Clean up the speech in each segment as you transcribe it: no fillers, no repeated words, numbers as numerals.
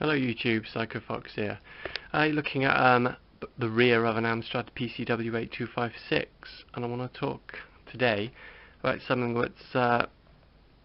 Hello YouTube, PsychoFox here. You're looking at the rear of an Amstrad PCW8256, and I want to talk today about something that's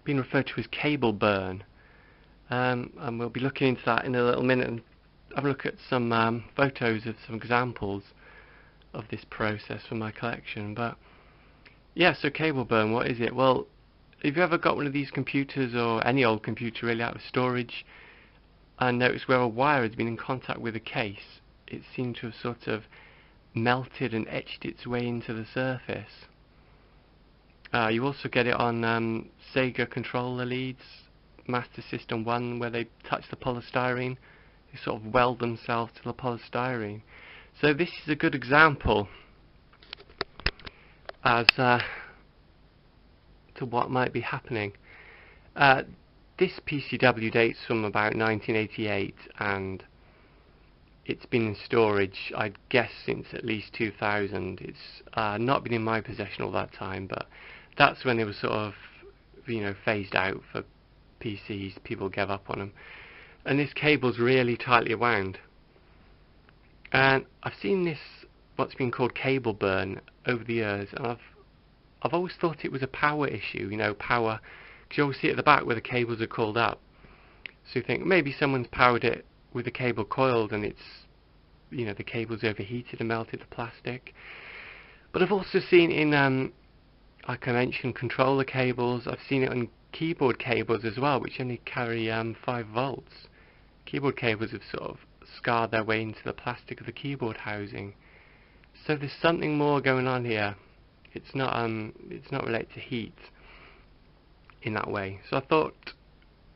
been referred to as cable burn. And we'll be looking into that in a little minute and have a look at some photos of some examples of this process from my collection. But yeah, so cable burn, what is it? Well, if you ever got one of these computers, or any old computer really, out of storage, and notice where a wire has been in contact with a case, it seemed to have sort of melted and etched its way into the surface. You also get it on Sega controller leads, Master System 1, where they touch the polystyrene, they sort of weld themselves to the polystyrene. So this is a good example as to what might be happening. This PCW dates from about 1988, and it's been in storage, I'd guess, since at least 2000. It's not been in my possession all that time, but that's when they were sort of, phased out for PCs. People gave up on them, and this cable's really tightly wound. And I've seen this, what's been called cable burn, over the years, and I've always thought it was a power issue. Power. Because you always see it at the back where the cables are coiled up. So you think maybe someone's powered it with the cable coiled, and it's, the cable's overheated and melted the plastic. But I've also seen in, like I mentioned, controller cables. I've seen it on keyboard cables as well, which only carry 5 volts. Keyboard cables have sort of scarred their way into the plastic of the keyboard housing. So there's something more going on here. It's not related to heat in that way. So I thought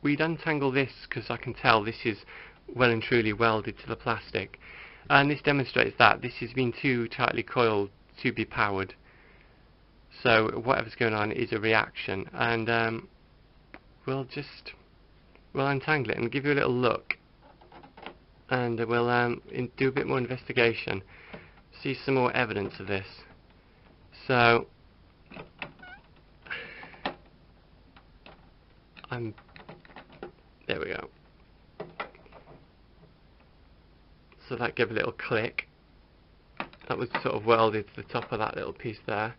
we'd untangle this, because I can tell this is well and truly welded to the plastic, and this demonstrates that this has been too tightly coiled to be powered. So whatever's going on is a reaction, and we'll untangle it and give you a little look, and we'll do a bit more investigation, see some more evidence of this. So there we go. So that gave a little click. That was sort of welded to the top of that little piece there.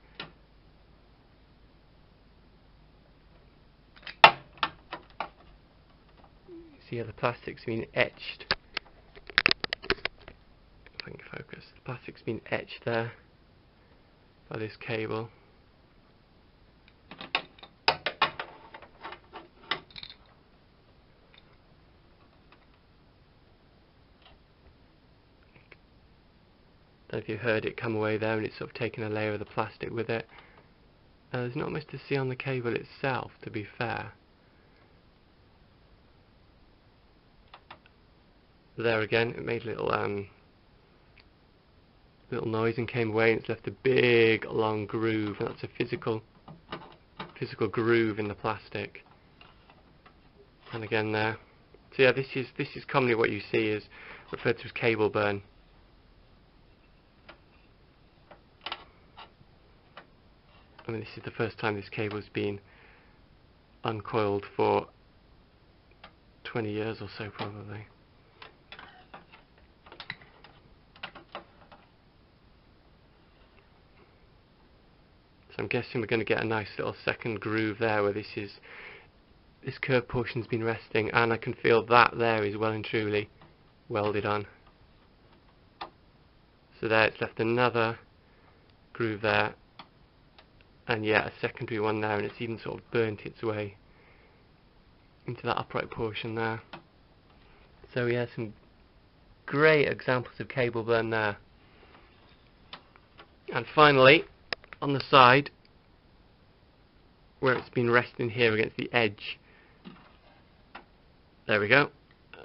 See how the plastic's been etched. If I can focus. The plastic's been etched there by this cable. I don't know if you heard it come away there, and it's sort of taken a layer of the plastic with it. There's not much to see on the cable itself, to be fair. There again, it made a little noise and came away, and it's left a big long groove, and that's a physical groove in the plastic. And again there. So yeah, this is commonly what you see is referred to as cable burn. I mean, this is the first time this cable's been uncoiled for 20 years or so, probably. So I'm guessing we're going to get a nice little second groove there, where this curved portion's been resting, and I can feel that there is well and truly welded on. So there, it's left another groove there, and yeah, a secondary one there, and it's even sort of burnt its way into that upright portion there. So yeah, some great examples of cable burn there. And finally, on the side, where it's been resting here against the edge, there we go,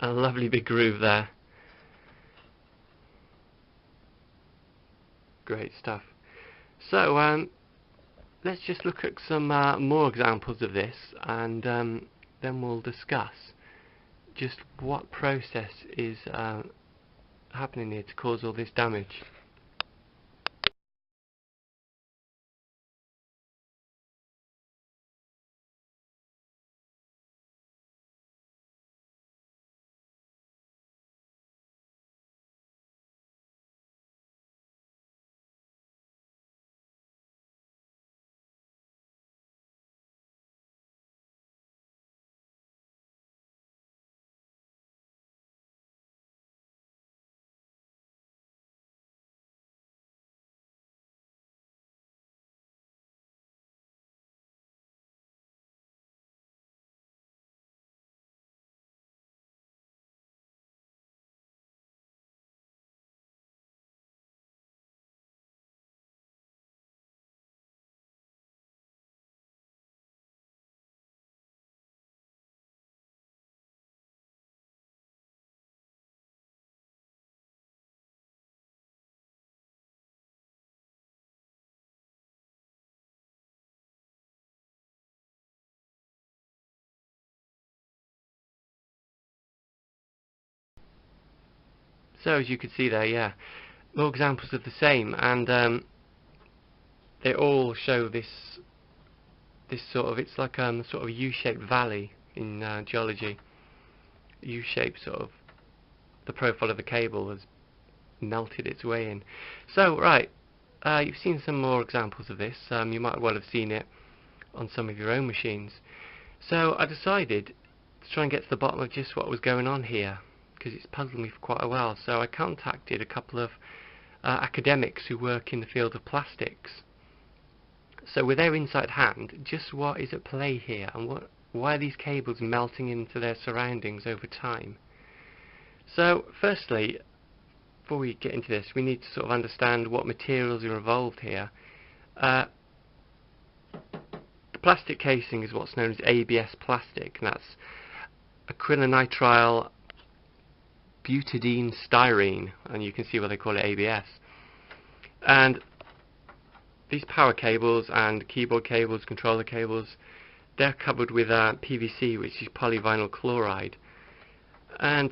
a lovely big groove there. Great stuff. So let's just look at some more examples of this, and then we'll discuss just what process is happening here to cause all this damage. So as you can see there, yeah, more examples of the same, and they all show this sort of, it's like sort of a U-shaped valley in geology. U-shaped sort of, the profile of the cable has melted its way in. So right, you've seen some more examples of this. You might well have seen it on some of your own machines. So I decided to try and get to the bottom of just what was going on here, because it's puzzled me for quite a while. So I contacted a couple of academics who work in the field of plastics. So with their insight hand, just what is at play here, and why are these cables melting into their surroundings over time? So firstly, before we get into this, we need to sort of understand what materials are involved here. The plastic casing is what's known as ABS plastic, and that's acrylonitrile butadiene styrene, and you can see why they call it ABS. And these power cables and keyboard cables, controller cables, they're covered with PVC, which is polyvinyl chloride. And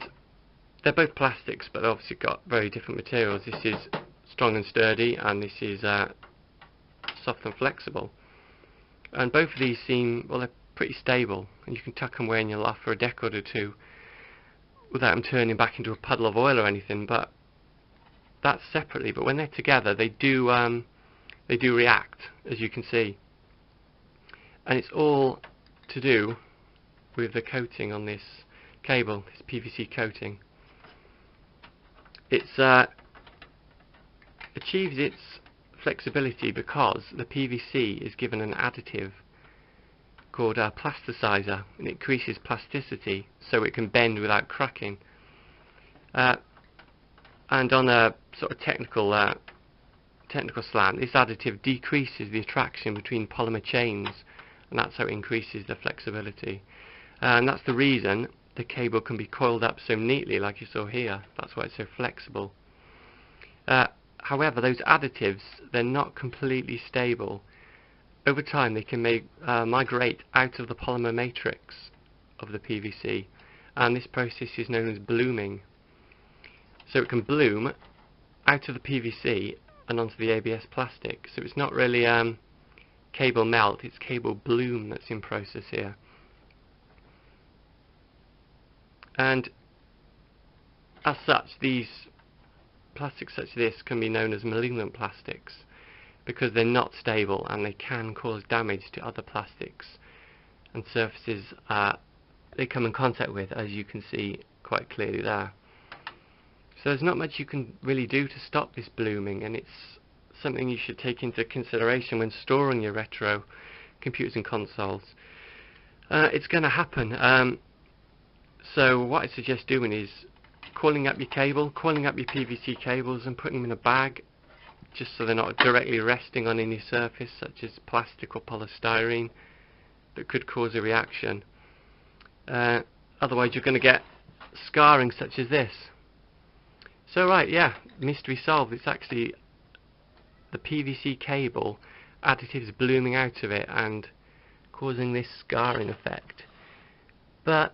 they're both plastics, but they've obviously got very different materials. This is strong and sturdy, and this is soft and flexible. And both of these seem, well, they're pretty stable, and you can tuck them away in your loft for a decade or two without them turning back into a puddle of oil or anything. But that's separately. But when they're together, they do react, as you can see. And it's all to do with the coating on this cable, this PVC coating. It achieves its flexibility because the PVC is given an additive called a plasticizer, and it increases plasticity so it can bend without cracking. And on a sort of technical slant, this additive decreases the attraction between polymer chains, and that's how it increases the flexibility. And that's the reason the cable can be coiled up so neatly, like you saw here. That's why it's so flexible. However, those additives, they're not completely stable. Over time, they can migrate out of the polymer matrix of the PVC, and this process is known as blooming. So it can bloom out of the PVC and onto the ABS plastic. So it's not really cable melt, it's cable bloom that's in process here. And as such, these plastics such as this can be known as malignant plastics, because they're not stable and they can cause damage to other plastics and surfaces they come in contact with, as you can see quite clearly there. So there's not much you can really do to stop this blooming, and it's something you should take into consideration when storing your retro computers and consoles. It's going to happen. So what I suggest doing is coiling up your PVC cables and putting them in a bag, just so they're not directly resting on any surface such as plastic or polystyrene that could cause a reaction. Otherwise you're going to get scarring such as this. So right, yeah, mystery solved. It's actually the PVC cable, additives blooming out of it and causing this scarring effect. But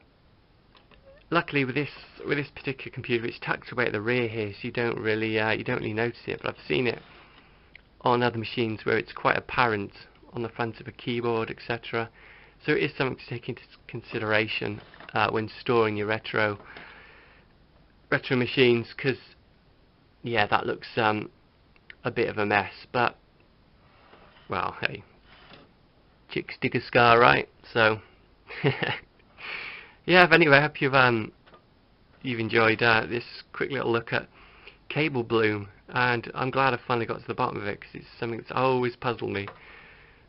luckily with this particular computer, it's tucked away at the rear here, so you don't really notice it. But I've seen it on other machines where it's quite apparent on the front of a keyboard, etc. So it is something to take into consideration when storing your retro machines, because yeah, that looks a bit of a mess. But well, hey, chicks dig a scar, right? So yeah, but anyway, I hope you've enjoyed this quick little look at cable bloom, and I'm glad I finally got to the bottom of it, because it's something that's always puzzled me,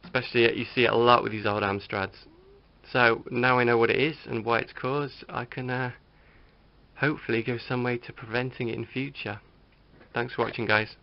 especially you see it a lot with these old Amstrads. So now I know what it is and why it's caused, I can hopefully go some way to preventing it in future. Thanks for watching, guys.